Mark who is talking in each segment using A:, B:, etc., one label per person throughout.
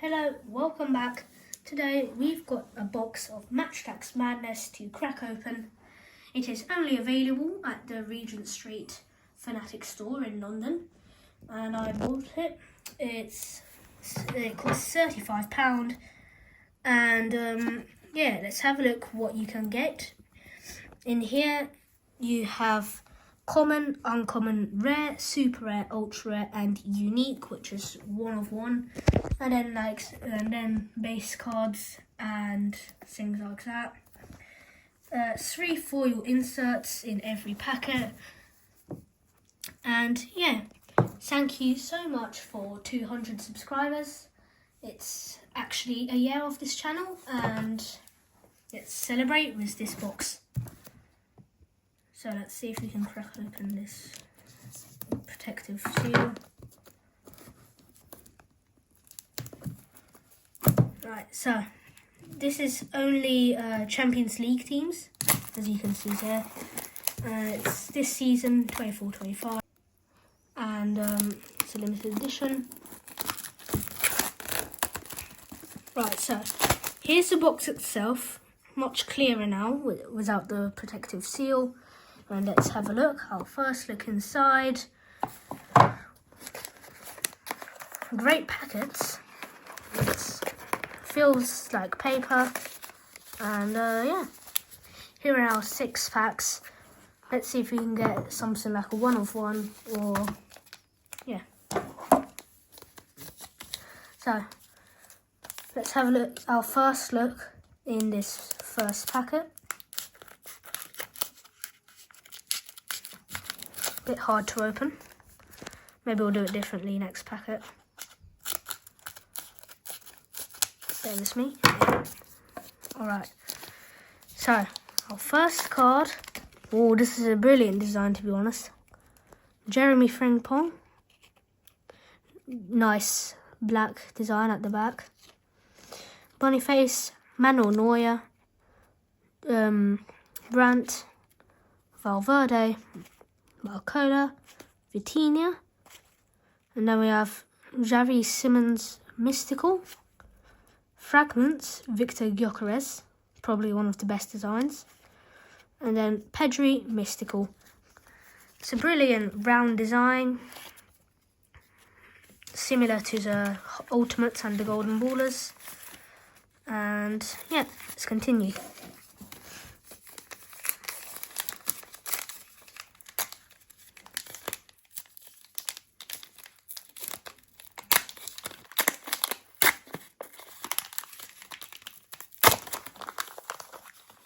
A: Hello, welcome back. Today we've got a box of Match Attax Madness to crack open. It is only available at the Regent Street Fanatics store in London, and I bought it. It costs £35, and yeah, let's have a look what you can get. In here you have common, uncommon, rare, super rare, ultra rare, and unique, which is one of one, and then base cards and things like that. 3 foil inserts in every packet, and yeah, thank you so much for 200 subscribers. It's actually a year of this channel, and let's celebrate with this box. So let's see if we can crack open this protective seal. Right, so this is only Champions League teams, as you can see there. It's this season, 24-25, and it's a limited edition. Right, so here's the box itself, much clearer now without the protective seal. And let's have a look. I'll first look inside. Great packets. It feels like paper. And yeah, here are our 6 packs. Let's see if we can get something like a one of one, or yeah. So let's have a look. Our first look in this first packet. Bit hard to open. Maybe we'll do it differently next packet. Bear with me. Alright, so our first card. Oh, this is a brilliant design, to be honest. Jeremy Frimpong. Nice black design at the back. Boniface, Manuel Neuer, Brandt, Valverde, Marcola, Vitinha, and then we have Xavi Simons Mystical, Fragments, Victor Gyökeres, probably one of the best designs, and then Pedri Mystical. It's a brilliant round design, similar to the Ultimates and the Golden Ballers, and yeah, let's continue.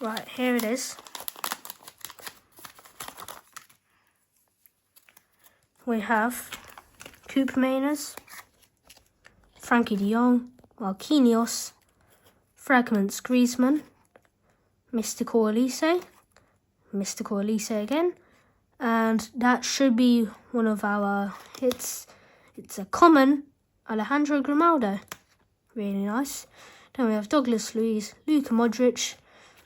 A: Right, here it is. We have Koopmeiners, Frankie de Jong, Marquinhos, Fragments Griezmann, Mystical Elise again, and that should be one of our hits. It's a common Alejandro Grimaldo, really nice. Then we have Douglas Luiz, Luka Modric,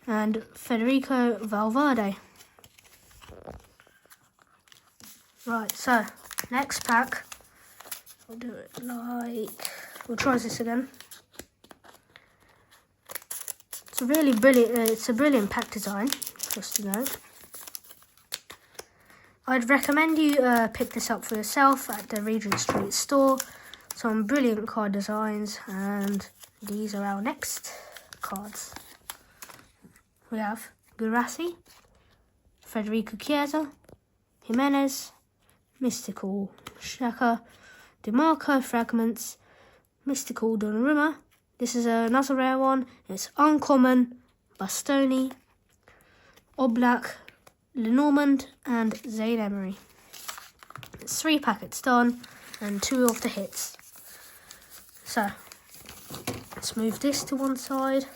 A: and Federico Valverde. Right, so next pack, we'll do it like, we'll try this again. It's a really brilliant, it's a brilliant pack design, just to note. I'd recommend you pick this up for yourself at the Regent Street store. Some brilliant card designs, and these are our next cards. We have Gurasi, Federico Chiesa, Jimenez, Mystical Xhaka, DeMarco Fragments, Mystical Donnarumma. This is another rare one. It's uncommon, Bastoni, Oblak, Lenormand, and Zayn Emery. It's 3 packets done, and 2 of the hits. So let's move this to one side.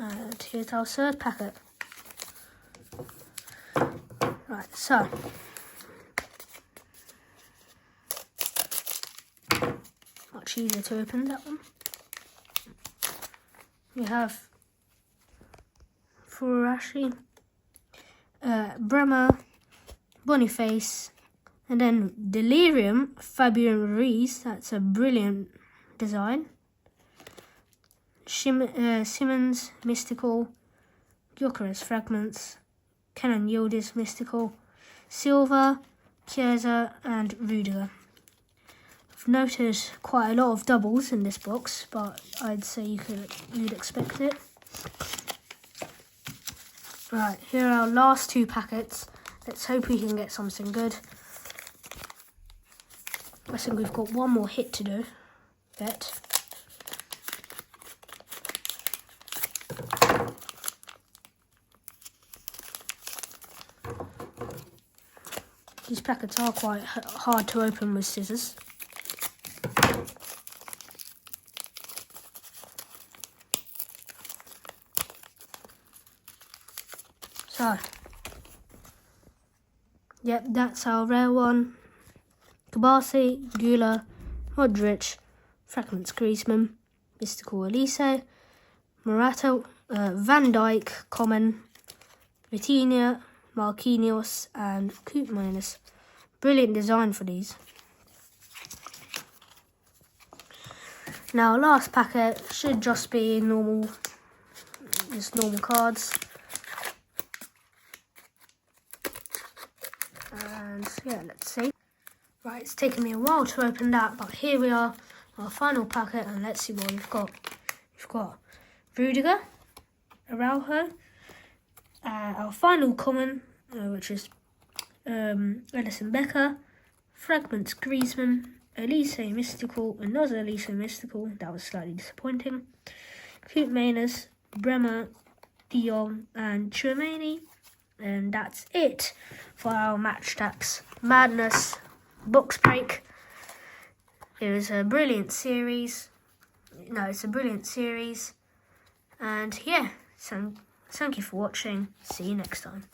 A: And here's our 3rd packet. Right, so much easier to open that one. We have Furashi, Bremer, Boniface, And then Delirium, Fabian Ruiz, that's a brilliant design. Simmons, Mystical. Gyökeres Fragments. Kenan Yildiz, Mystical. Silva, Chiesa and Rudiger. I've noted quite a lot of doubles in this box, but I'd say you'd expect it. Right, here are our last 2 packets. Let's hope we can get something good. I think we've got one more hit to do. Bet. These packets are quite hard to open with scissors. So, yep, that's our rare one. Kabasi, Gula, Modric, Fragments Griezmann, Mystical Elise, Morata, Van Dijk, Common, Vitinha, Marquinhos and Koopmeiners. Brilliant design for these. Now, last packet should just be normal cards. And yeah, let's see. Right, it's taken me a while to open that, but here we are, our final packet, and let's see what we've got. We've got Rudiger, Araujo, our final common, which is Edison Becker, Fragments Griezmann, Elise Mystical, another Elise Mystical, that was slightly disappointing, Koopmeiners, Bremer, Dion and Tchouaméni, and that's it for our Match Attax Madness box break. It was a brilliant series. It's a brilliant series. And yeah, so thank you for watching. See you next time.